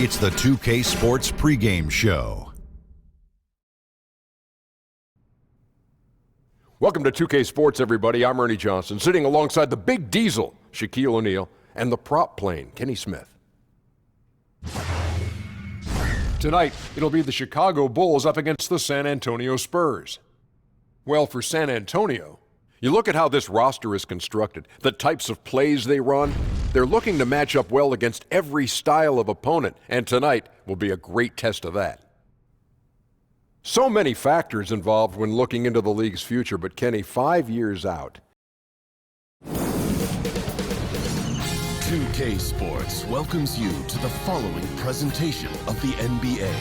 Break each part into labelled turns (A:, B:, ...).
A: It's the 2K Sports pregame show.
B: Welcome to 2K Sports, everybody. I'm Ernie Johnson, sitting alongside the big diesel, Shaquille O'Neal, and the prop plane, Kenny Smith. Tonight, it'll be the Chicago Bulls up against the San Antonio Spurs. Well, for San Antonio, you look at how this roster is constructed, the types of plays they run. They're looking to match up well against every style of opponent, and tonight will be a great test of that. So many factors involved when looking into the league's future, but Kenny, 5 years out.
C: 2K Sports welcomes you to the following presentation of the NBA.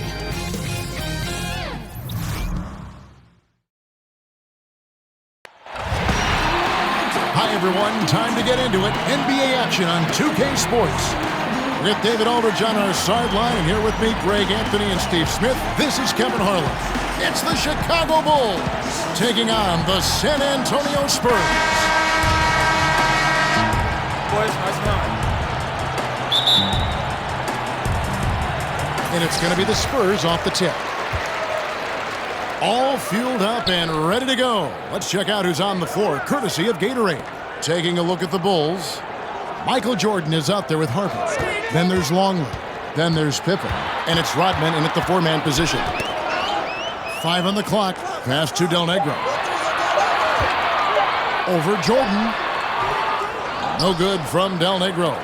D: Hi everyone, time to get into it. NBA action on 2K Sports. With David Aldridge on our sideline, and here with me, Greg Anthony and Steve Smith. This is Kevin Harlan. It's the Chicago Bulls taking on the San Antonio Spurs.
E: Boys, nice run.
D: And it's going to be the Spurs off the tip. All fueled up and ready to go. Let's check out who's on the floor, courtesy of Gatorade. Taking a look at the Bulls. Michael Jordan is out there with Harper. Then there's Longley. Then there's Pippen. And it's Rodman in at the four-man position. 5 on the clock. Pass to Del Negro. Over Jordan. No good from Del Negro.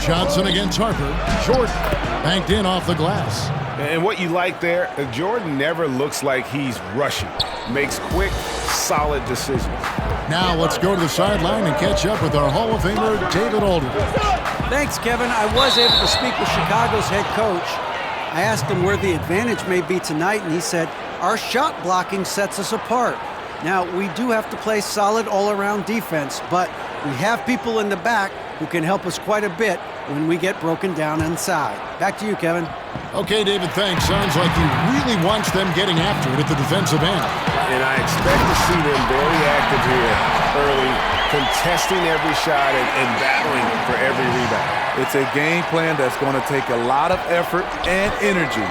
D: Johnson against Harper. Jordan banked in off the glass.
E: And what you like there, Jordan never looks like he's rushing. Makes quick, solid decisions.
D: Now let's go to the sideline and catch up with our Hall of Famer, David Aldridge.
F: Thanks, Kevin. I was able to speak with Chicago's head coach. I asked him where the advantage may be tonight, and he said, our shot blocking sets us apart. Now, we do have to play solid all-around defense, but we have people in the back who can help us quite a bit when we get broken down inside. Back to you, Kevin.
D: Okay, David, thanks. Sounds like he really wants them getting after it at the defensive end.
E: And I expect to see them very active here early, contesting every shot and battling for every rebound.
G: It's a game plan that's going to take a lot of effort and energy.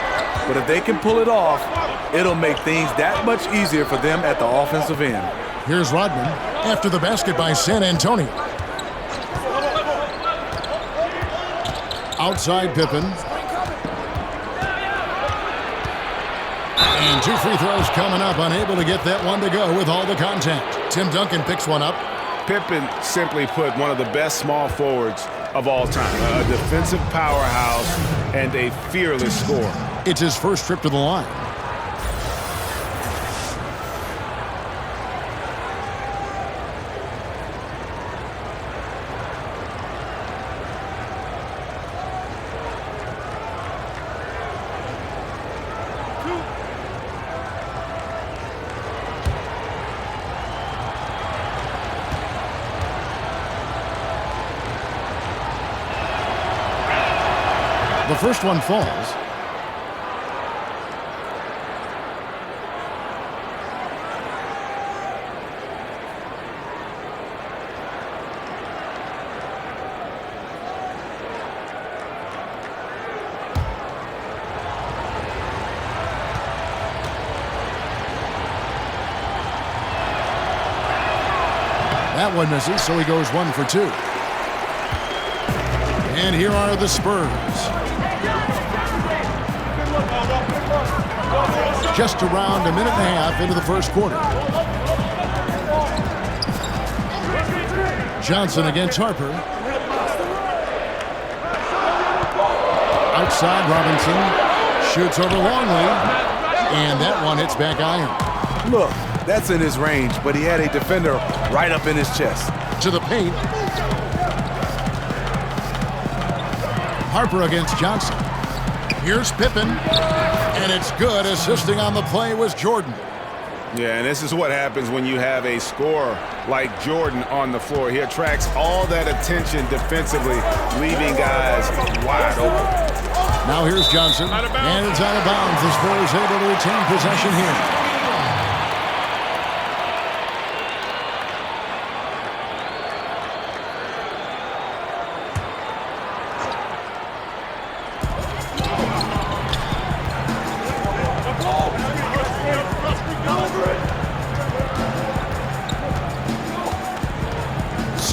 G: But if they can pull it off, it'll make things that much easier for them at the offensive end.
D: Here's Rodman after the basket by San Antonio. Outside Pippen. And 2 free throws coming up, unable to get that one to go with all the contact. Tim Duncan picks one up.
E: Pippen, simply put, one of the best small forwards of all time. A defensive powerhouse and a fearless scorer.
D: It's his first trip to the line. The first one falls. That one misses, so he goes 1 for 2. And here are the Spurs. Just around a minute and a half into the first quarter. Johnson against Harper. Outside, Robinson shoots over Longley, and that one hits back iron.
G: Look, that's in his range, but he had a defender right up in his chest.
D: To the paint. Harper against Johnson. Here's Pippen, and it's good. Assisting on the play was Jordan.
E: Yeah, and this is what happens when you have a scorer like Jordan on the floor. He attracts all that attention defensively, leaving guys wide open.
D: Now here's Johnson, and it's out of bounds. The Spurs able to retain possession here.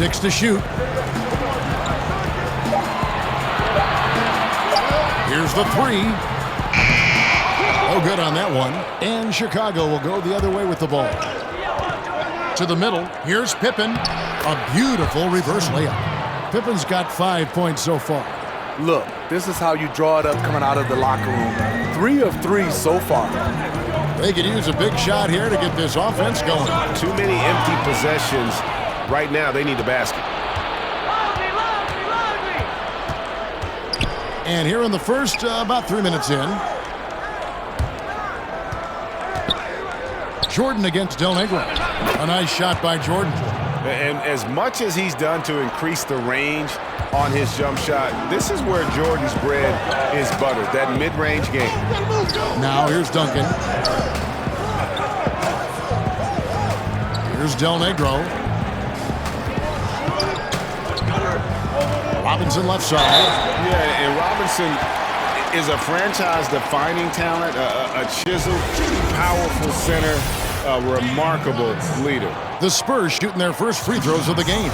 D: 6 to shoot. Here's the 3. Oh, good on that one. And Chicago will go the other way with the ball. To the middle. Here's Pippen. A beautiful reverse layup. Pippen's got 5 points so far.
G: Look, this is how you draw it up coming out of the locker room. 3 of 3 so far.
D: They could use a big shot here to get this offense going.
E: Too many empty possessions. Right now, they need a basket.
D: And here in the first, about 3 minutes in. Jordan against Del Negro. A nice shot by Jordan.
E: And as much as he's done to increase the range on his jump shot, this is where Jordan's bread is buttered, that mid-range game.
D: Now here's Duncan. Here's Del Negro. Robinson left side.
E: Yeah, and Robinson is a franchise-defining talent, a chiseled, powerful center, a remarkable leader.
D: The Spurs shooting their first free throws of the game.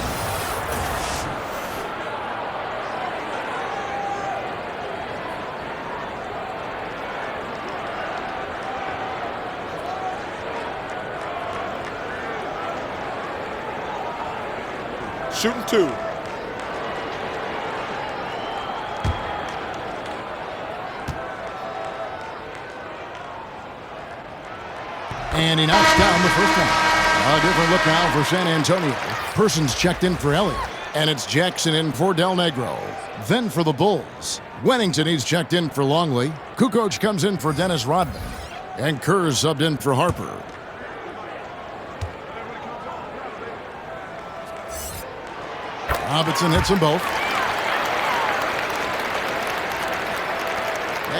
B: Shooting 2.
D: And he knocks down the first one. A different look now for San Antonio. Person's checked in for Elliott. And it's Jackson in for Del Negro. Then for the Bulls. Wennington, he's checked in for Longley. Kukoc comes in for Dennis Rodman. And Kerr's subbed in for Harper. Robinson hits them both.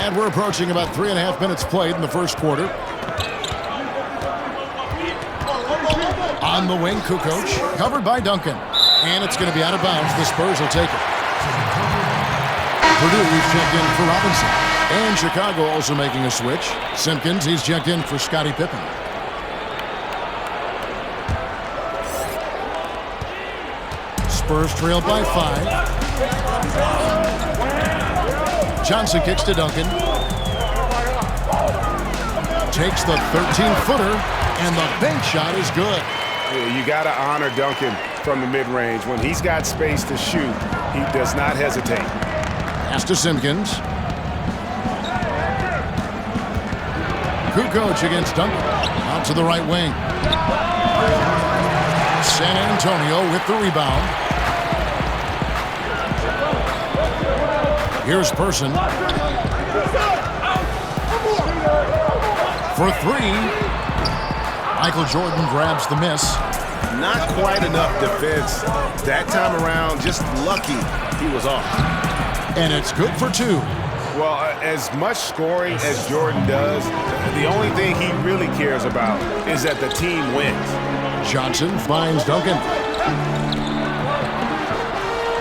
D: And we're approaching about 3.5 minutes played in the first quarter. On the wing, Kukoc, covered by Duncan. And it's going to be out of bounds. The Spurs will take it. Purdue, he's checked in for Robinson. And Chicago also making a switch. Simpkins, he's checked in for Scottie Pippen. Spurs trail by 5. Johnson kicks to Duncan. Takes the 13-footer, and the bank shot is good.
E: You got to honor Duncan from the mid-range. When he's got space to shoot, he does not hesitate.
D: Pass to Simpkins. Kukoc against Duncan. Out to the right wing. San Antonio with the rebound. Here's Person. For 3. Michael Jordan grabs the miss.
E: Not quite enough defense. That time around, just lucky he was off.
D: And it's good for 2.
E: Well, as much scoring as Jordan does, the only thing he really cares about is that the team wins.
D: Johnson finds Duncan.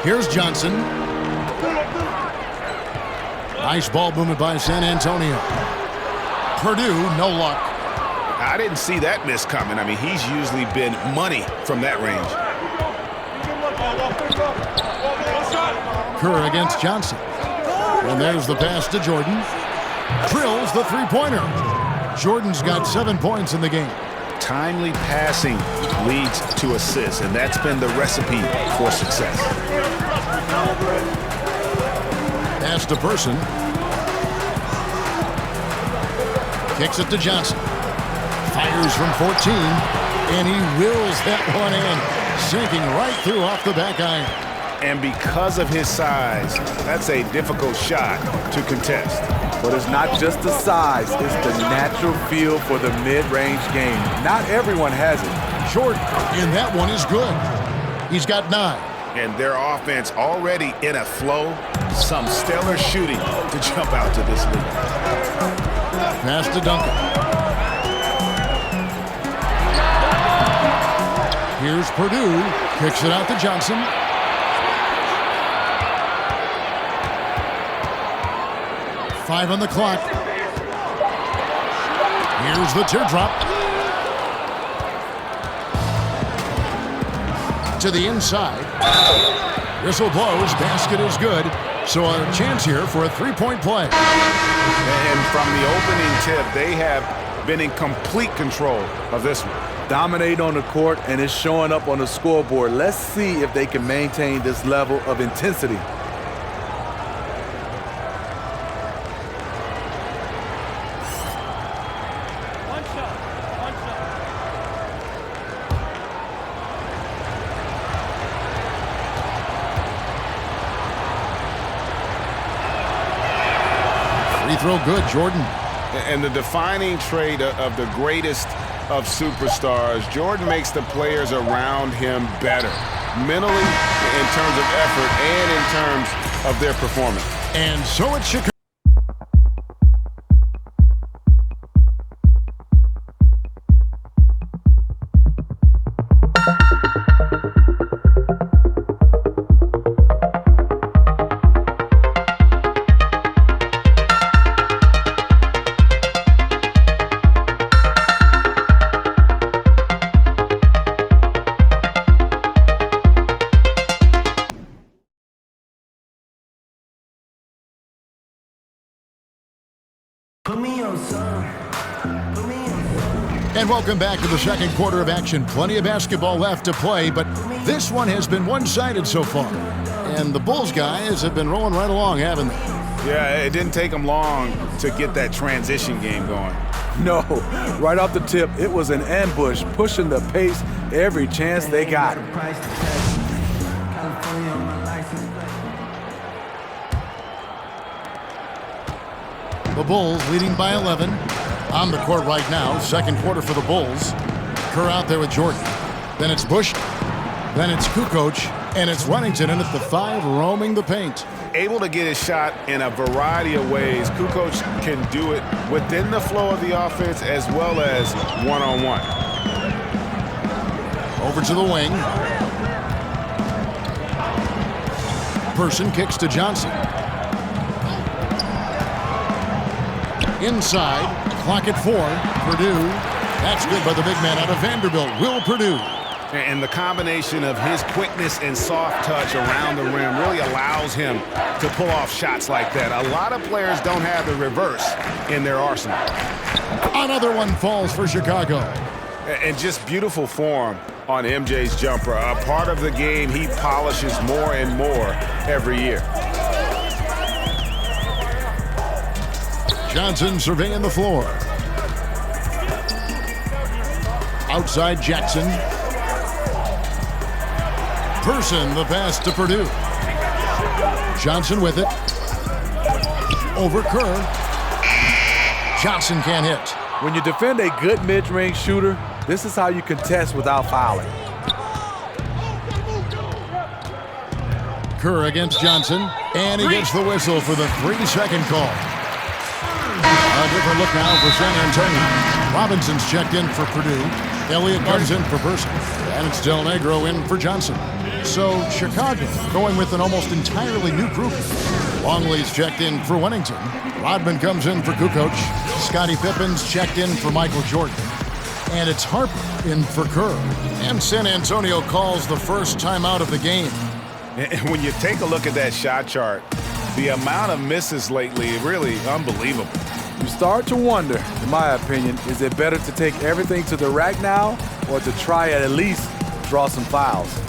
D: Here's Johnson. Nice ball movement by San Antonio. Purdue, no luck.
E: I didn't see that miss coming. I mean, he's usually been money from that range.
D: Kerr against Johnson. And there's the pass to Jordan. Drills the three-pointer. Jordan's got 7 points in the game.
E: Timely passing leads to assists, and that's been the recipe for success.
D: Pass to Person. Kicks it to Johnson. Fires from 14, and he wills that one in, sinking right through off the back iron.
E: And because of his size, that's a difficult shot to contest.
G: But it's not just the size, it's the natural feel for the mid-range game. Not everyone has it.
D: Jordan, and that one is good. He's got 9.
E: And their offense already in a flow. Some stellar shooting to jump out to this lead.
D: Pass to Duncan. Here's Purdue. Kicks it out to Johnson. Five on the clock. Here's the teardrop. to the inside. Whistle blows, basket is good. So a chance here for a three-point play.
E: And from the opening tip, they have been in complete control of this one.
G: Dominate on the court, and it's showing up on the scoreboard. Let's see if they can maintain this level of intensity.
D: Free throw good, Jordan.
E: And the defining trait of the greatest of superstars, Jordan makes the players around him better, mentally, in terms of effort, and in terms of their performance.
D: And so it's Chicago. And welcome back to the second quarter of action. Plenty of basketball left to play, but this one has been one-sided so far. And the Bulls guys have been rolling right along, haven't they?
E: Yeah, it didn't take them long to get that transition game going.
G: No, right off the tip, it was an ambush, pushing the pace every chance they got.
D: The Bulls leading by 11. On the court right now, second quarter for the Bulls. Kerr out there with Jordan. Then it's Bush. Then it's Kukoc. And it's Runnington in at the 5, roaming the paint.
E: Able to get his shot in a variety of ways. Kukoc can do it within the flow of the offense as well as one-on-one.
D: Over to the wing. Person kicks to Johnson. Inside. Clock at 4. Purdue. That's good by the big man out of Vanderbilt, Will Purdue.
E: And the combination of his quickness and soft touch around the rim really allows him to pull off shots like that. A lot of players don't have the reverse in their arsenal.
D: Another one falls for Chicago.
E: And just beautiful form on MJ's jumper. A part of the game he polishes more and more every year.
D: Johnson surveying the floor. Outside Jackson. Person, the pass to Purdue. Johnson with it. Over Kerr. Johnson can't hit.
G: When you defend a good mid-range shooter, this is how you contest without fouling.
D: Kerr against Johnson, and he gets the whistle for the 3-second call. A different look now for San Antonio. Robinson's checked in for Purdue. Elliott comes in for Person. And it's Del Negro in for Johnson. So Chicago going with an almost entirely new group. Longley's checked in for Wennington. Rodman comes in for Kukoc. Scottie Pippen's checked in for Michael Jordan. And it's Harper in for Kerr. And San Antonio calls the first timeout of the game.
E: And when you take a look at that shot chart, the amount of misses lately, really unbelievable.
G: You start to wonder, in my opinion, is it better to take everything to the rack now or to try at least draw some fouls?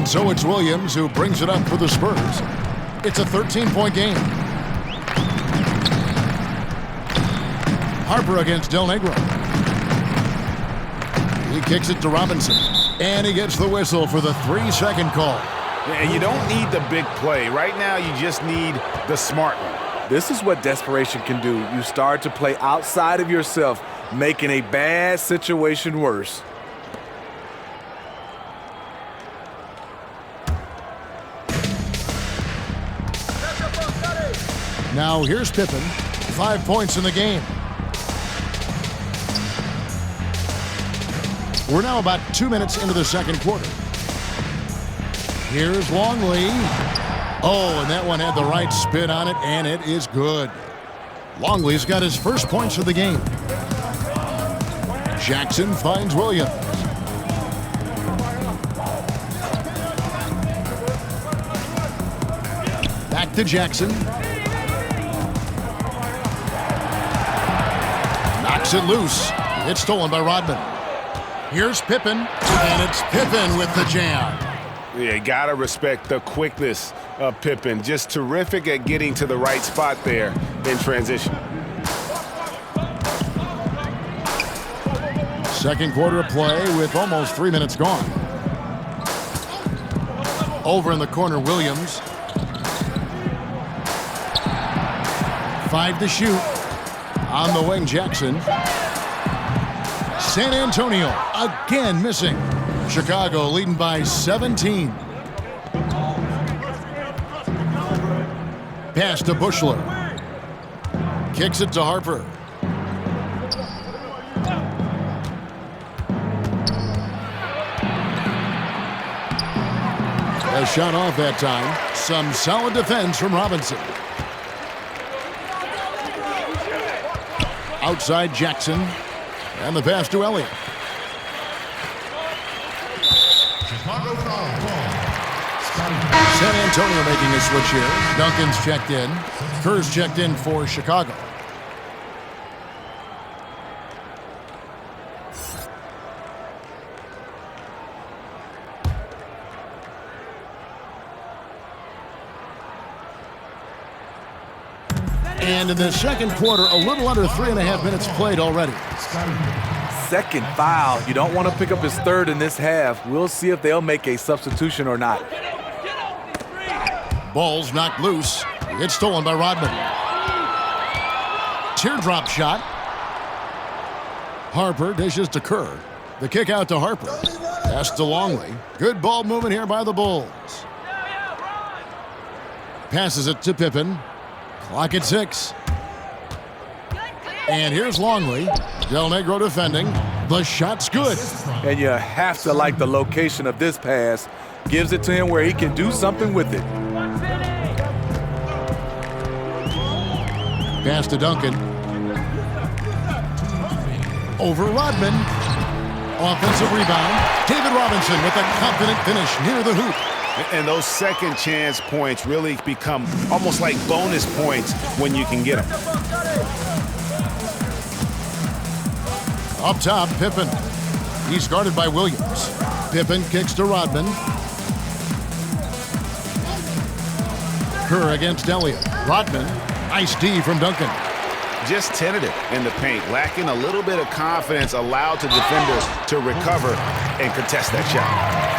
D: So it's Williams who brings it up for the Spurs. It's a 13-point game. Harper against Del Negro. He kicks it to Robinson. And he gets the whistle for the 3-second call.
E: And you don't need the big play. Right now, you just need the smart one.
G: This is what desperation can do. You start to play outside of yourself, making a bad situation worse.
D: Now here's Pippen. 5 points in the game. We're now about 2 minutes into the second quarter. Here's Longley. Oh, and that one had the right spin on it, and it is good. Longley's got his first points of the game. Jackson finds Williams. Back to Jackson. Knocks it loose. It's stolen by Rodman. Here's Pippen, and it's Pippen with the jam.
E: Yeah, gotta respect the quickness of Pippen. Just terrific at getting to the right spot there in transition.
D: Second quarter of play with almost 3 minutes gone. Over in the corner, Williams. 5 to shoot. On the wing, Jackson. San Antonio again missing. Chicago leading by 17. Pass to Bushler. Kicks it to Harper. A shot off that time. Some solid defense from Robinson. Outside Jackson. And the pass to Elliott. San Antonio making a switch here. Duncan's checked in. Kerr's checked in for Chicago. And in the second quarter, a little under 3.5 minutes played already.
G: Second foul. You don't want to pick up his third in this half. We'll see if they'll make a substitution or not.
D: Ball's knocked loose. It's stolen by Rodman. Teardrop shot. Harper dishes to Kerr. The kick out to Harper. Pass to Longley. Good ball movement here by the Bulls. Passes it to Pippen. Clock at 6. And here's Longley. Del Negro defending. The shot's good.
G: And you have to like the location of this pass. Gives it to him where he can do something with it.
D: Pass to Duncan. Over Rodman. Offensive rebound. David Robinson with a confident finish near the hoop.
E: And those second chance points really become almost like bonus points when you can get them.
D: Up top, Pippen. He's guarded by Williams. Pippen kicks to Rodman. Kerr against Elliott. Rodman. Nice D from Duncan.
E: Just tentative in the paint, lacking a little bit of confidence, allowed the defender to recover and contest that shot.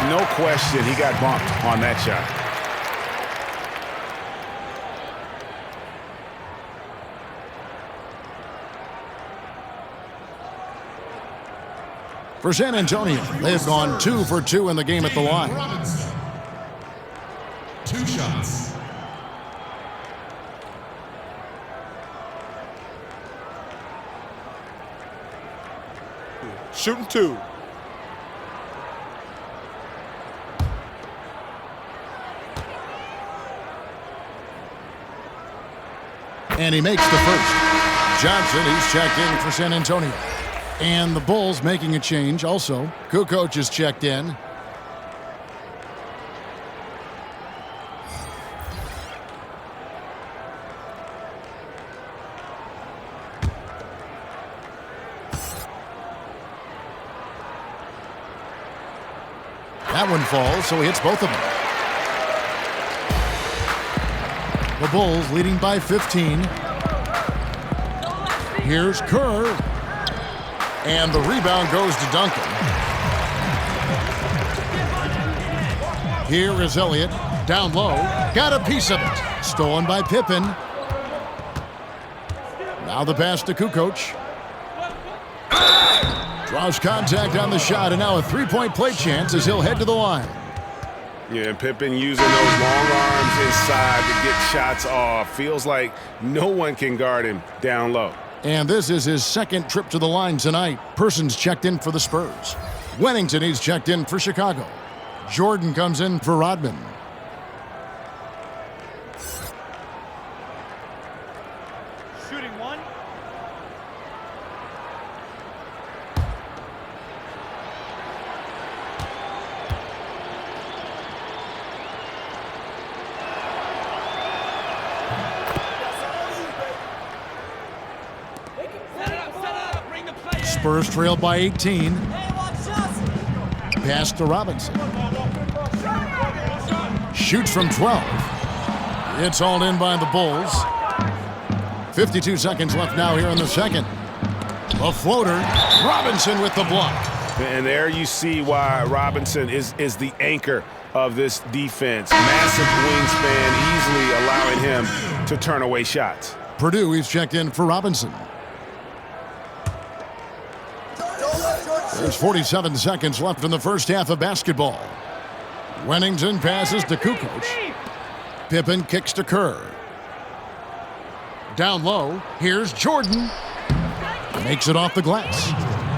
E: No question, he got bumped on that shot.
D: For San Antonio, they've gone 2 for 2 in the game at the line.
C: 2 shots.
B: Shooting 2.
D: And he makes the first. Johnson, he's checked in for San Antonio. And the Bulls making a change also. Kukoc is checked in. That one falls, so he hits both of them. The Bulls leading by 15. Here's Kerr. And the rebound goes to Duncan. Here is Elliott. Down low. Got a piece of it. Stolen by Pippen. Now the pass to Kukoc. Draws contact on the shot, and now a three-point play chance as he'll head to the line.
E: Yeah, and Pippen using those long arms inside to get shots off. Feels like no one can guard him down low.
D: And this is his second trip to the line tonight. Persons checked in for the Spurs. Wennington, he's checked in for Chicago. Jordan comes in for Rodman.
H: Shooting one.
D: Spurs trail by 18. Pass to Robinson. Shoots from 12. It's hauled in by the Bulls. 52 seconds left now here in the second. A floater. Robinson with the block.
E: And there you see why Robinson is the anchor of this defense. Massive wingspan, easily allowing him to turn away shots.
D: Purdue, he's checked in for Robinson. There's 47 seconds left in the first half of basketball. Wennington passes to Kukoc. Pippen kicks to Kerr. Down low, here's Jordan. Makes it off the glass.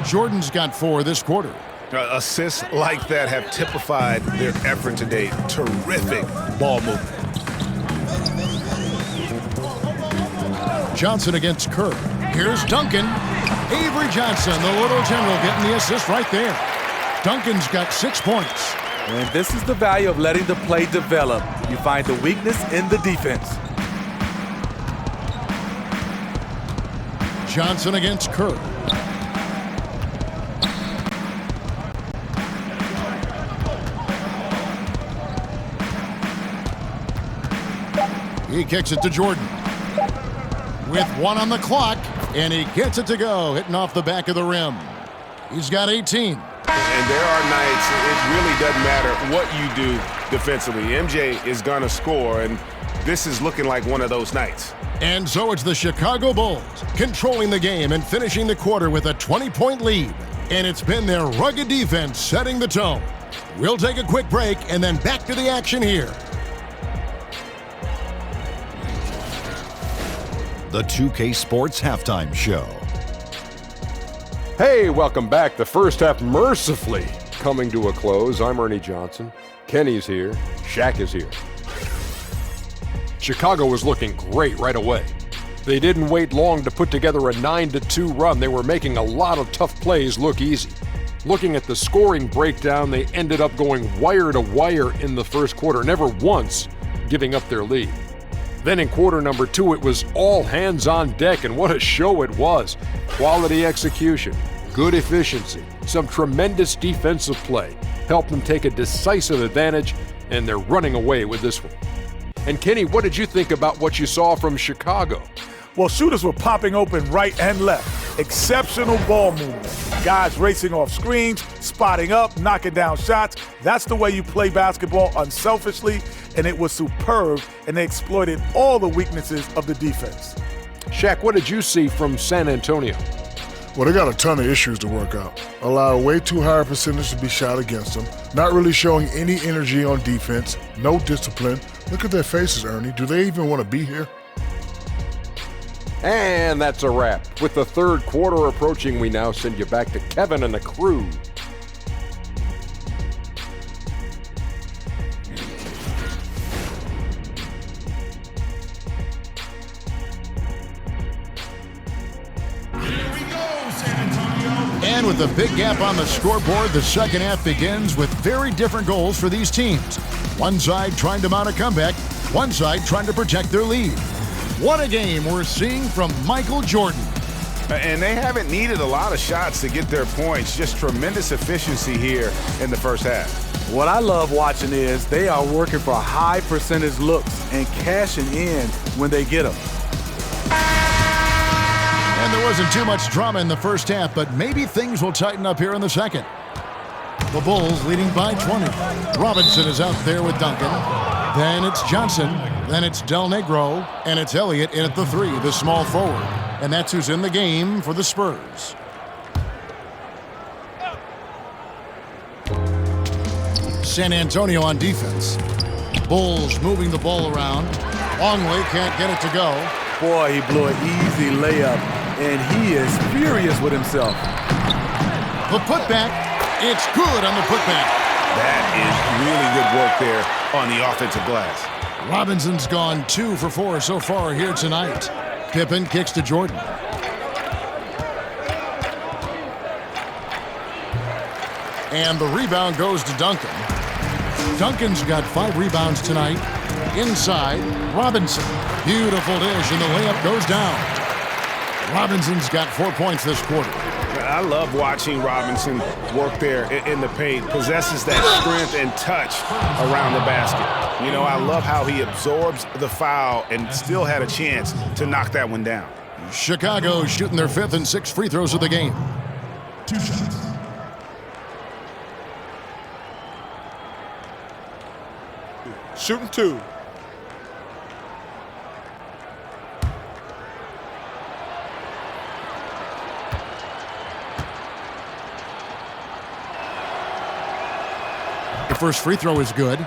D: Jordan's got 4 this quarter.
E: Assists like that have typified their effort today. Terrific ball movement.
D: Johnson against Kerr. Here's Duncan. Avery Johnson, the little general, getting the assist right there. Duncan's got 6 points.
G: And this is the value of letting the play develop. You find the weakness in the defense.
D: Johnson against Kerr. He kicks it to Jordan. With 1 on the clock, and he gets it to go, hitting off the back of the rim. He's got 18.
E: And there are nights it really doesn't matter what you do defensively. MJ is going to score, and this is looking like one of those nights.
D: And so it's the Chicago Bulls controlling the game and finishing the quarter with a 20-point lead. And it's been their rugged defense setting the tone. We'll take a quick break and then back to the action here.
A: The 2K Sports Halftime Show.
B: Hey, welcome back. The first half mercifully coming to a close. I'm Ernie Johnson. Kenny's here. Shaq is here. Chicago was looking great right away. They didn't wait long to put together a 9-2 run. They were making a lot of tough plays look easy. Looking at the scoring breakdown, they ended up going wire to wire in the first quarter, never once giving up their lead. Then in quarter number 2, it was all hands on deck, and what a show it was. Quality execution, good efficiency, some tremendous defensive play helped them take a decisive advantage, and they're running away with this one. And Kenny, what did you think about what you saw from Chicago?
I: Well, shooters were popping open right and left. Exceptional ball movement. Guys racing off screens, spotting up, knocking down shots. That's the way you play basketball unselfishly, and it was superb, and they exploited all the weaknesses of the defense.
B: Shaq, what did you see from San Antonio?
J: Well, they got a ton of issues to work out. Allow way too high a percentage to be shot against them. Not really showing any energy on defense. No discipline. Look at their faces, Ernie. Do they even want to be here?
B: And that's a wrap. With the third quarter approaching, we now send you back to Kevin and the crew.
D: And with a big gap on the scoreboard, the second half begins with very different goals for these teams. One side trying to mount a comeback, one side trying to protect their lead. What a game we're seeing from Michael Jordan.
E: And they haven't needed a lot of shots to get their points. Just tremendous efficiency here in the first half.
G: What I love watching is they are working for high percentage looks and cashing in when they get them.
D: And there wasn't too much drama in the first half, but maybe things will tighten up here in the second. The Bulls leading by 20. Robinson is out there with Duncan. Then it's Johnson. Then it's Del Negro. And it's Elliott in at the 3, the small forward. And that's who's in the game for the Spurs. San Antonio on defense. Bulls moving the ball around. Longley can't get it to go.
G: Boy, he blew an easy layup, and he is furious with himself.
D: The putback, it's good on the putback.
E: That is really good work there on the offensive glass.
D: Robinson's gone 2 for 4 so far here tonight. Pippen kicks to Jordan. And the rebound goes to Duncan. Duncan's got 5 rebounds tonight. Inside, Robinson. Beautiful dish, and the layup goes down. Robinson's got 4 points this quarter.
E: I love watching Robinson work there in the paint. Possesses that strength and touch around the basket. You know, I love how he absorbs the foul and still had a chance to knock that one down.
D: Chicago shooting their 5th and 6th free throws of the game.
I: 2 shots.
K: Shooting 2.
D: The first free throw is good.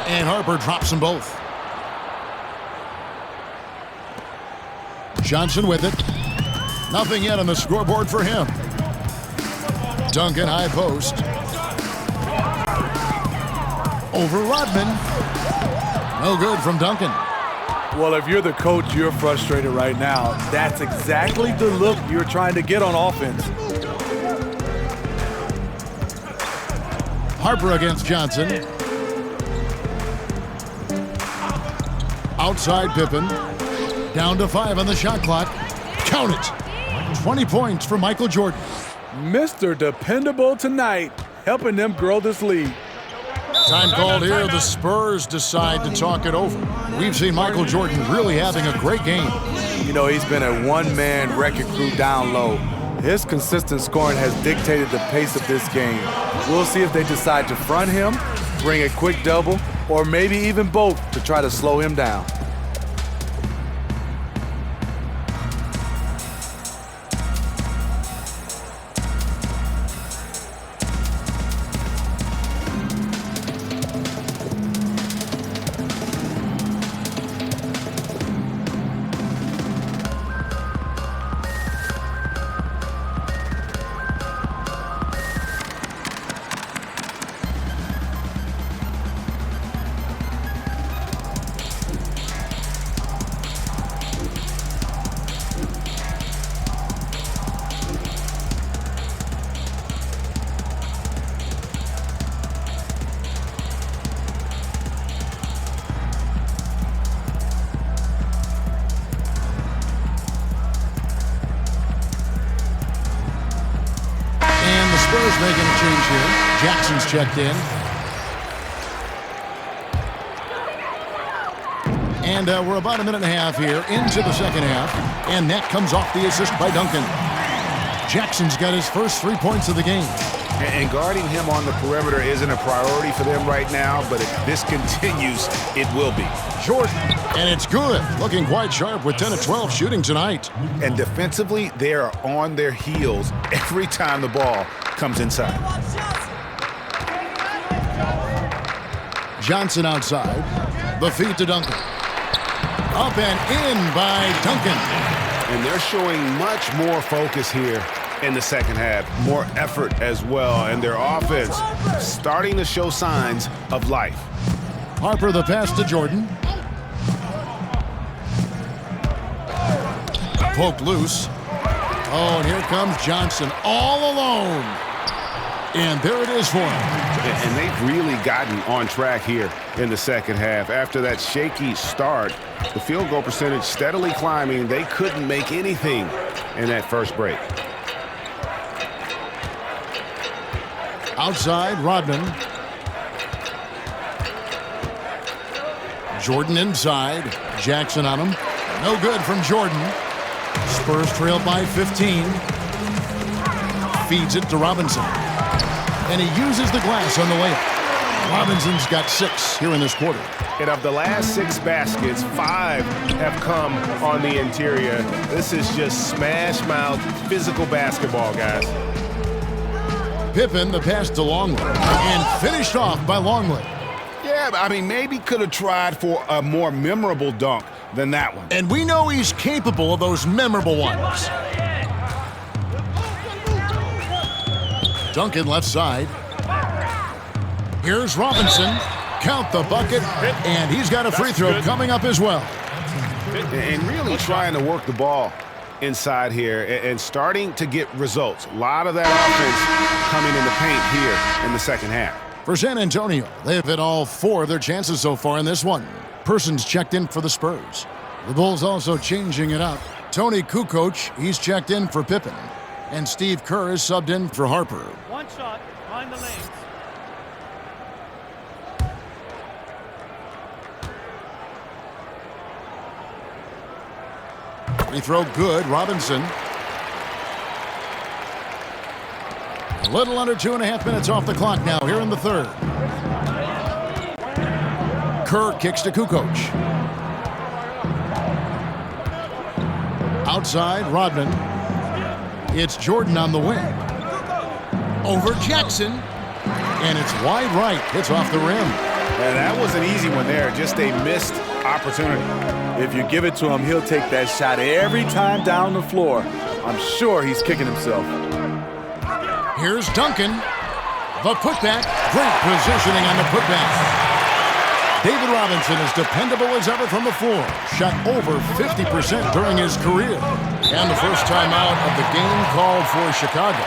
D: And Harper drops them both. Johnson with it. Nothing yet on the scoreboard for him. Duncan high post. Over Rodman. No good from Duncan.
G: Well, if you're the coach, you're frustrated right now. That's exactly the look you're trying to get on offense.
D: Harper against Johnson. Outside Pippen. Down to 5 on the shot clock. Count it. 20 points for Michael Jordan.
G: Mr. Dependable tonight, helping them grow this lead.
D: Time called here. The Spurs decide to talk it over. We've seen Michael Jordan really having a great game.
G: You know, he's been a one-man wrecking crew down low. His consistent scoring has dictated the pace of this game. We'll see if they decide to front him, bring a quick double, or maybe even both to try to slow him down.
D: Spurs making a change here. Jackson's checked in. And we're about a minute and a half here into the second half. And that comes off the assist by Duncan. Jackson's got his first 3 points of the game.
E: And guarding him on the perimeter isn't a priority for them right now, but if this continues, it will be.
D: Jordan, and it's good. Looking quite sharp with 10 of 12 shooting tonight.
E: And defensively, they are on their heels every time the ball comes inside.
D: Johnson outside. The feed to Duncan. Up and in by Duncan.
E: And they're showing much more focus here in the second half. More effort as well. And their offense starting to show signs of life.
D: Harper the pass to Jordan. Poked loose. Oh, and here comes Johnson all alone. And there it is for him.
E: And they've really gotten on track here in the second half. After that shaky start, the field goal percentage steadily climbing. They couldn't make anything in that first break.
D: Outside, Rodman. Jordan inside. Jackson on him. No good from Jordan. Spurs trail by 15. Feeds it to Robinson. And he uses the glass on the layup. Robinson's got 6 here in this quarter.
E: And of the last 6 baskets, 5 have come on the interior. This is just smash-mouth physical basketball, guys.
D: Pippen, the pass to Longley. And finished off by Longley.
E: Yeah, I mean, maybe could have tried for a more memorable dunk than that one.
D: And we know he's capable of those memorable ones. Duncan left side. Here's Robinson. Count the bucket. And he's got a free throw coming up as well.
E: And really trying to work the ball inside here and starting to get results. A lot of that offense coming in the paint here in the second half.
D: For San Antonio, they've hit all 4 of their chances so far in this one. Persons checked in for the Spurs. The Bulls also changing it up. Tony Kukoc, he's checked in for Pippen. And Steve Kerr is subbed in for Harper.
H: One shot, behind the lanes.
D: Free throw good, Robinson. A little under 2.5 minutes off the clock now here in the third. Kerr kicks to Kukoc. Outside, Rodman. It's Jordan on the wing. Over Jackson. And it's wide right. It's off the rim.
E: And that was an easy one there. Just a missed opportunity.
G: If you give it to him, he'll take that shot every time down the floor. I'm sure he's kicking himself.
D: Here's Duncan. The putback. Great positioning on the putback. David Robinson is dependable as ever from the floor. Shot over 50% during his career. And the first time out of the game called for Chicago.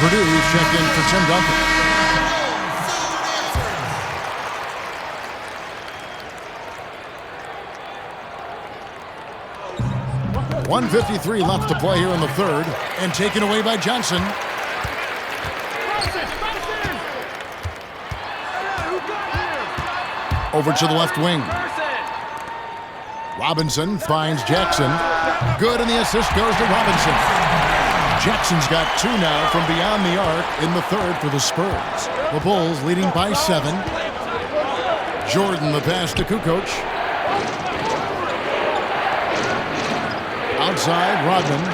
D: Purdue checked in for Tim Duncan. .153 left to play here in the third, and taken away by Johnson. Over to the left wing. Robinson finds Jackson. Good, and the assist goes to Robinson. Jackson's got 2 now from beyond the arc in the third for the Spurs. The Bulls leading by 7. Jordan the pass to Kukoc. Outside, Rodman.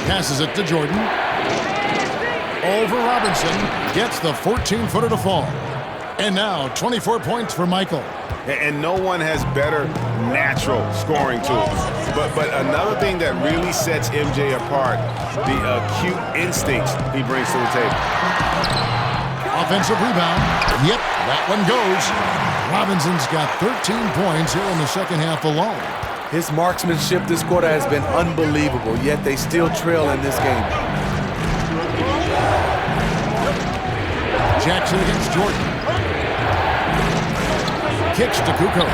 D: Passes it to Jordan. Over Robinson. Gets the 14-footer to fall. And now 24 points for Michael.
E: And no one has better natural scoring tools. But another thing that really sets MJ apart, the acute instincts he brings to the table.
D: Offensive rebound. Yep, that one goes. Robinson's got 13 points here in the second half alone.
G: His marksmanship this quarter has been unbelievable, yet they still trail in this game.
D: Jackson against Jordan. Kicks to Kukoc.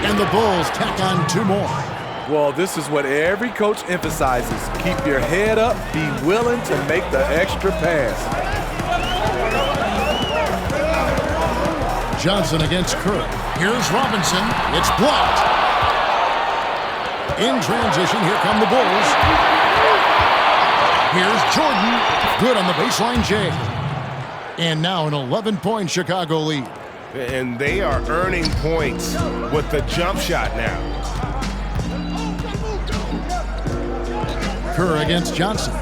D: And the Bulls tack on 2 more.
G: Well, this is what every coach emphasizes. Keep your head up, be willing to make the extra pass.
D: Johnson against Kerr. Here's Robinson. It's blocked. In transition, here come the Bulls. Here's Jordan. Good on the baseline J. And now an 11-point Chicago lead.
E: And they are earning points with the jump shot now.
D: Kerr against Johnson.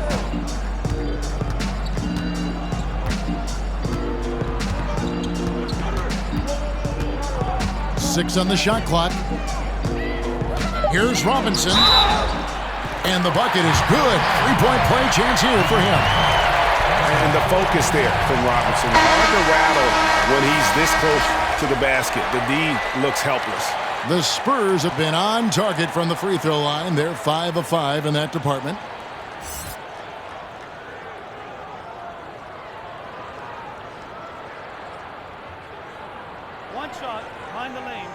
D: Six on the shot clock. Here's Robinson. And the bucket is good. 3-point play chance here for him.
E: And the focus there from Robinson. Hard to rattle when he's this close to the basket. The D looks helpless.
D: The Spurs have been on target from the free throw line. They're 5 of 5 in that department.
H: One shot behind the lanes.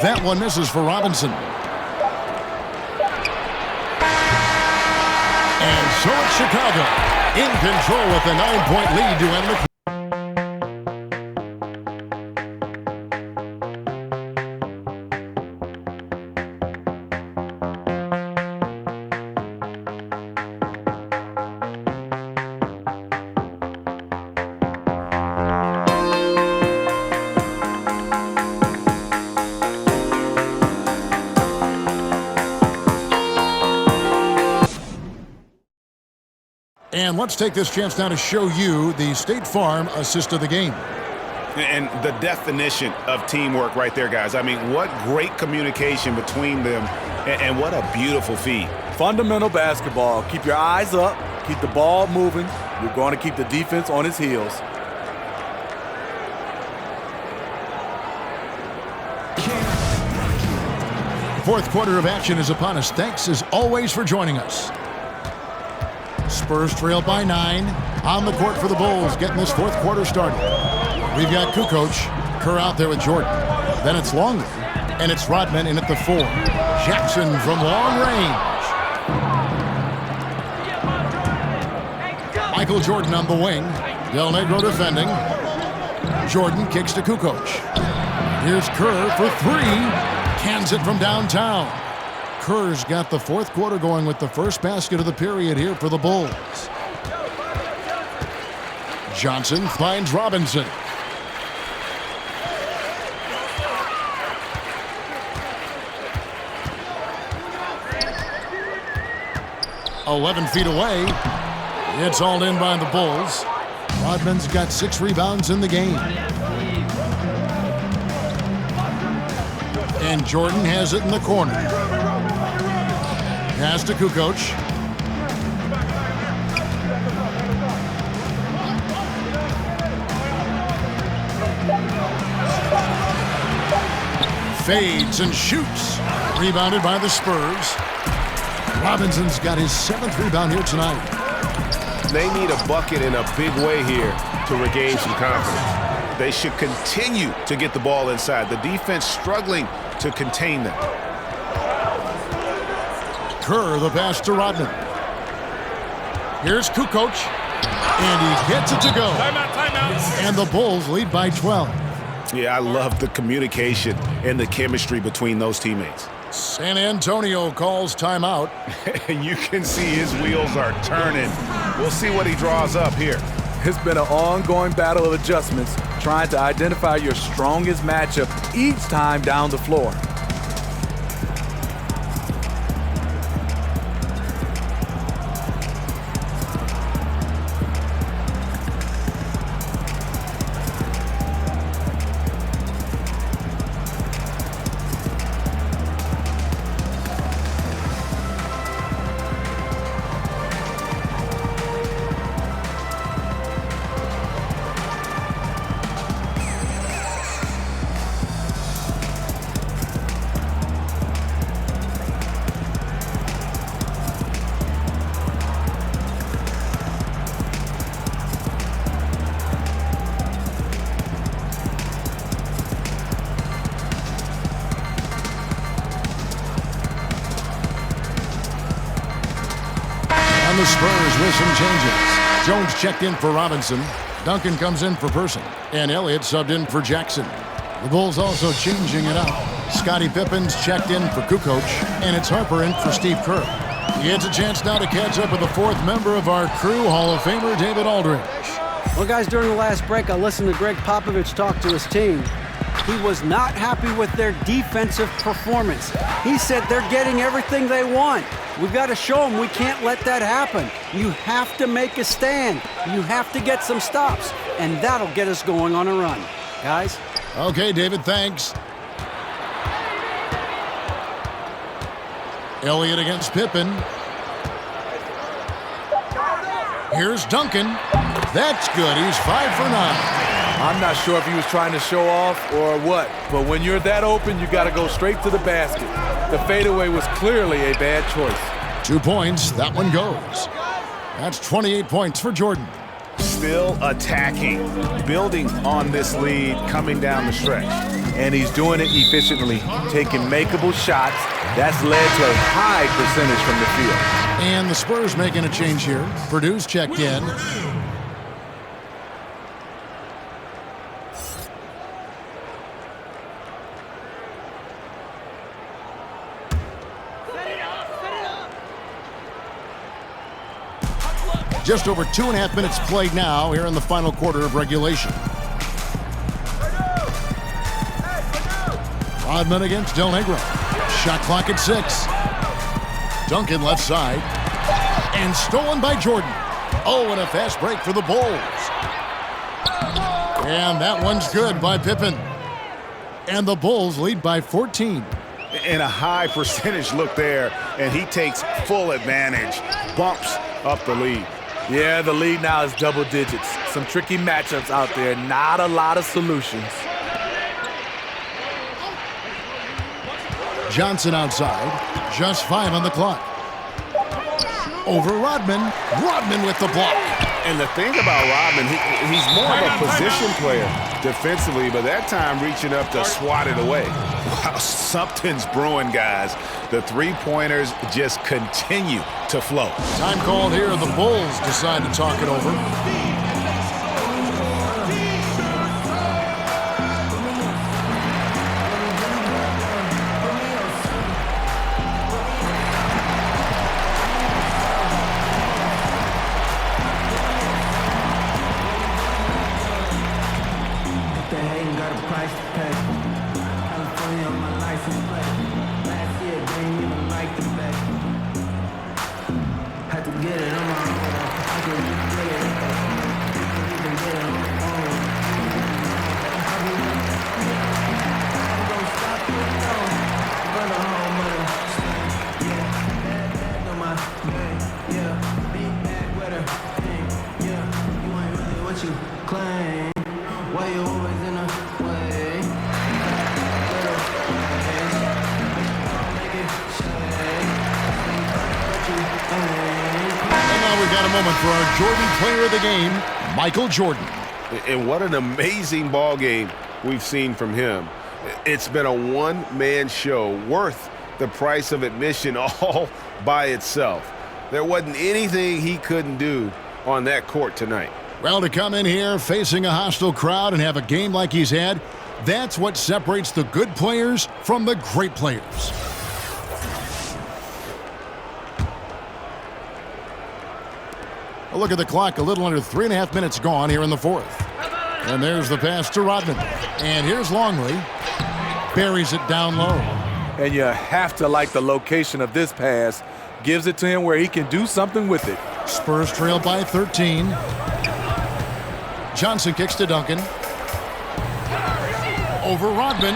D: That one misses for Robinson. And so it's Chicago in control with a 9-point lead to end the And let's take this chance now to show you the State Farm assist of the game.
E: And the definition of teamwork right there, guys. I mean, what great communication between them, and what a beautiful feed.
G: Fundamental basketball. Keep your eyes up. Keep the ball moving. You're going to keep the defense on its heels.
D: Fourth quarter of action is upon us. Thanks as always for joining us. Spurs trail by 9. On the court for the Bulls, getting this fourth quarter started. We've got Kukoc, Kerr out there with Jordan. Then it's Longley, and it's Rodman in at the 4. Jackson from long range. Michael Jordan on the wing. Del Negro defending. Jordan kicks to Kukoc. Here's Kerr for 3. Cans it from downtown. Kerr's got the fourth quarter going with the first basket of the period here for the Bulls. Johnson finds Robinson. "11 feet away. It's all in by the Bulls. Rodman's got 6 rebounds in the game. And Jordan has it in the corner. Pass to Kukoc. Fades and shoots. Rebounded by the Spurs. Robinson's got his 7th rebound here tonight.
E: They need a bucket in a big way here to regain some confidence. They should continue to get the ball inside. The defense struggling to contain them.
D: Kerr, the pass to Rodman. Here's Kukoc, and he gets it to go.
I: Timeout.
D: And the Bulls lead by 12.
E: Yeah, I love the communication and the chemistry between those teammates.
D: San Antonio calls timeout.
E: And you can see his wheels are turning. We'll see what he draws up here.
G: It's been an ongoing battle of adjustments, trying to identify your strongest matchup each time down the floor.
D: with some changes. Jones checked in for Robinson. Duncan comes in for Person. And Elliott subbed in for Jackson. The Bulls also changing it up. Scottie Pippen's checked in for Kukoc. And it's Harper in for Steve Kerr. He gets a chance now to catch up with the fourth member of our crew, Hall of Famer David Aldridge.
F: Well, guys, during the last break, I listened to Greg Popovich talk to his team. He was not happy with their defensive performance. He said they're getting everything they want. We've got to show them we can't let that happen. You have to make a stand. You have to get some stops, and that'll get us going on a run. Guys?
D: Okay, David, thanks. Elliott against Pippen. Here's Duncan. That's good. He's 5 for 9.
G: I'm not sure if he was trying to show off or what, but when you're that open, you got to go straight to the basket. The fadeaway was clearly a bad choice.
D: 2 points. That one goes. That's 28 points for Jordan.
E: Still attacking, building on this lead coming down the stretch.
G: And he's doing it efficiently, taking makeable shots. That's led to a high percentage from the field.
D: And the Spurs making a change here. Purdue's checked in. Just over 2.5 minutes played now here in the final quarter of regulation. Rodman against Del Negro. Shot clock at 6. Duncan left side. And stolen by Jordan. Oh, and a fast break for the Bulls. And that one's good by Pippen. And the Bulls lead by 14.
E: And a high percentage look there, and he takes full advantage. Bumps up the lead.
G: Yeah, the lead now is double digits. Some tricky matchups out there. Not a lot of solutions.
D: Johnson outside. Just 5 on the clock. Over Rodman. Rodman with the block.
E: And the thing about Rodman, he's more of a position player defensively, but that time reaching up to swat it away. Wow, something's brewing, guys. The three-pointers just continue to flow.
D: Time called here. The Bulls decide to talk it over. For our Jordan player of the game, Michael Jordan.
E: And what an amazing ball game we've seen from him. It's been a one-man show worth the price of admission all by itself. There wasn't anything he couldn't do on that court tonight.
D: Well, to come in here facing a hostile crowd and have a game like he's had, that's what separates the good players from the great players. A look at the clock, a little under 3.5 minutes gone here in the fourth. And there's the pass to Rodman. And here's Longley. Buries it down low.
G: And you have to like the location of this pass. Gives it to him where he can do something with it.
D: Spurs trail by 13. Johnson kicks to Duncan. Over Rodman.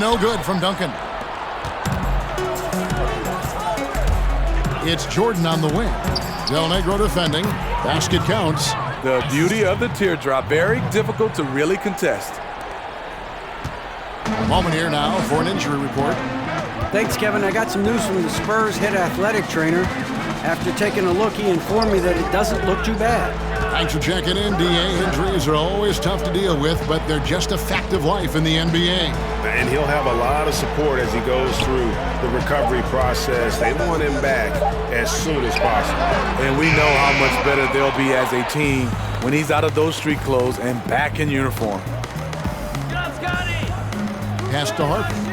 D: No good from Duncan. It's Jordan on the wing. Del Negro defending. Basket counts.
G: The beauty of the teardrop. Very difficult to really contest.
D: A moment here now for an injury report.
F: Thanks, Kevin. I got some news from the Spurs head athletic trainer. After taking a look, he informed me that it doesn't look too bad.
D: Thanks for checking in, DA. Injuries are always tough to deal with, but they're just a fact of life in the NBA.
E: And he'll have a lot of support as he goes through the recovery process. They want him back as soon as possible.
G: And we know how much better they'll be as a team when he's out of those street clothes and back in uniform.
D: Pass to Harper.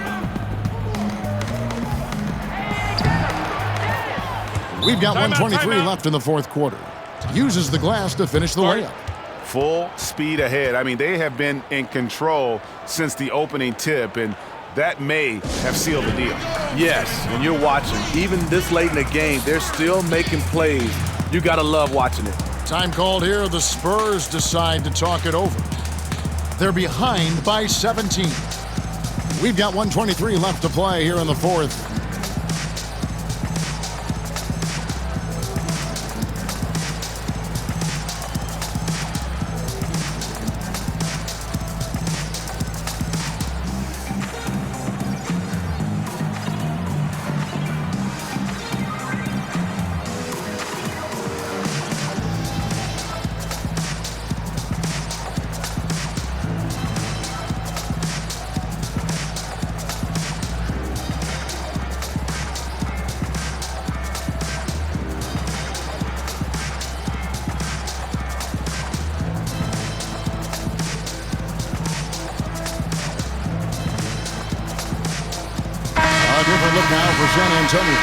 D: We've got 1:23 left in the fourth quarter. Uses the glass to finish the layup.
E: Full speed ahead. I mean, they have been in control since the opening tip, and that may have sealed the deal.
G: Yes, when you're watching, even this late in the game, they're still making plays. You gotta love watching it.
D: Time called here. The Spurs decide to talk it over. They're behind by 17. We've got 1:23 left to play here in the fourth. Different look now for San Antonio.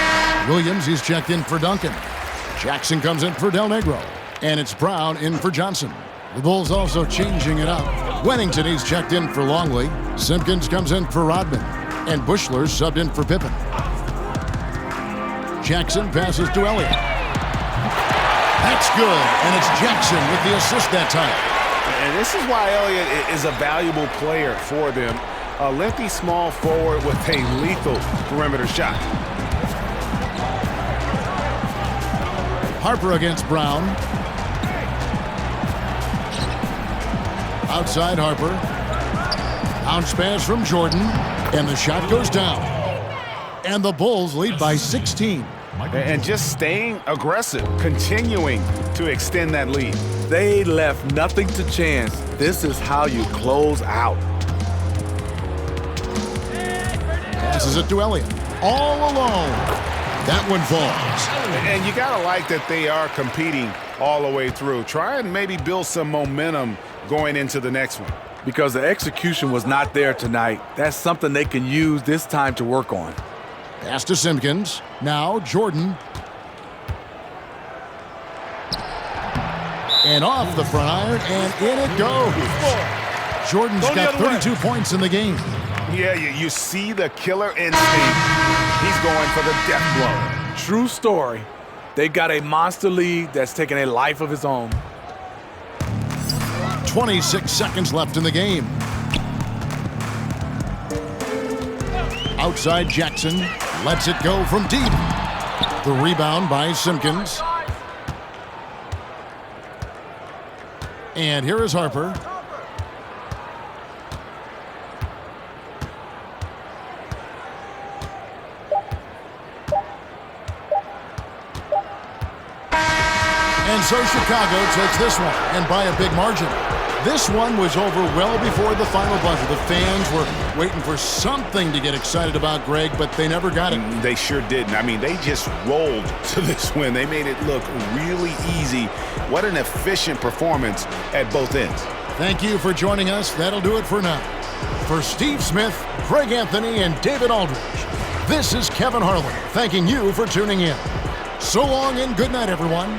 D: Williams, he's checked in for Duncan. Jackson comes in for Del Negro. And it's Brown in for Johnson. The Bulls also changing it up. Wennington, he's checked in for Longley. Simpkins comes in for Rodman. And Bushler's subbed in for Pippen. Jackson passes to Elliott. That's good. And it's Jackson with the assist that time.
E: And this is why Elliott is a valuable player for them. A lengthy small forward with a lethal perimeter shot.
D: Harper against Brown. Outside Harper. Bounce pass from Jordan. And the shot goes down. And the Bulls lead by 16.
E: And just staying aggressive, continuing to extend that lead.
G: They left nothing to chance. This is how you close out.
D: Passes it to Elliott. All alone. That one falls.
E: And you got to like that they are competing all the way through. Try and maybe build some momentum going into the next one.
G: Because the execution was not there tonight. That's something they can use this time to work on.
D: Pass to Simpkins. Now Jordan. And off the front iron, and in it goes. Jordan's got 32 points in the game.
E: Yeah, you see the killer instinct. He's going for the death blow.
G: True story. They got a monster lead that's taking a life of its own.
D: 26 seconds left in the game. Outside Jackson. Lets it go from deep. The rebound by Simpkins. And here is Harper. And so Chicago takes this one, and by a big margin. This one was over well before the final buzzer. The fans were waiting for something to get excited about, Greg, but they never got it.
E: They sure didn't. I mean, they just rolled to this win. They made it look really easy. What an efficient performance at both ends.
D: Thank you for joining us. That'll do it for now. For Steve Smith, Greg Anthony, and David Aldridge, this is Kevin Harlan thanking you for tuning in. So long and good night, everyone.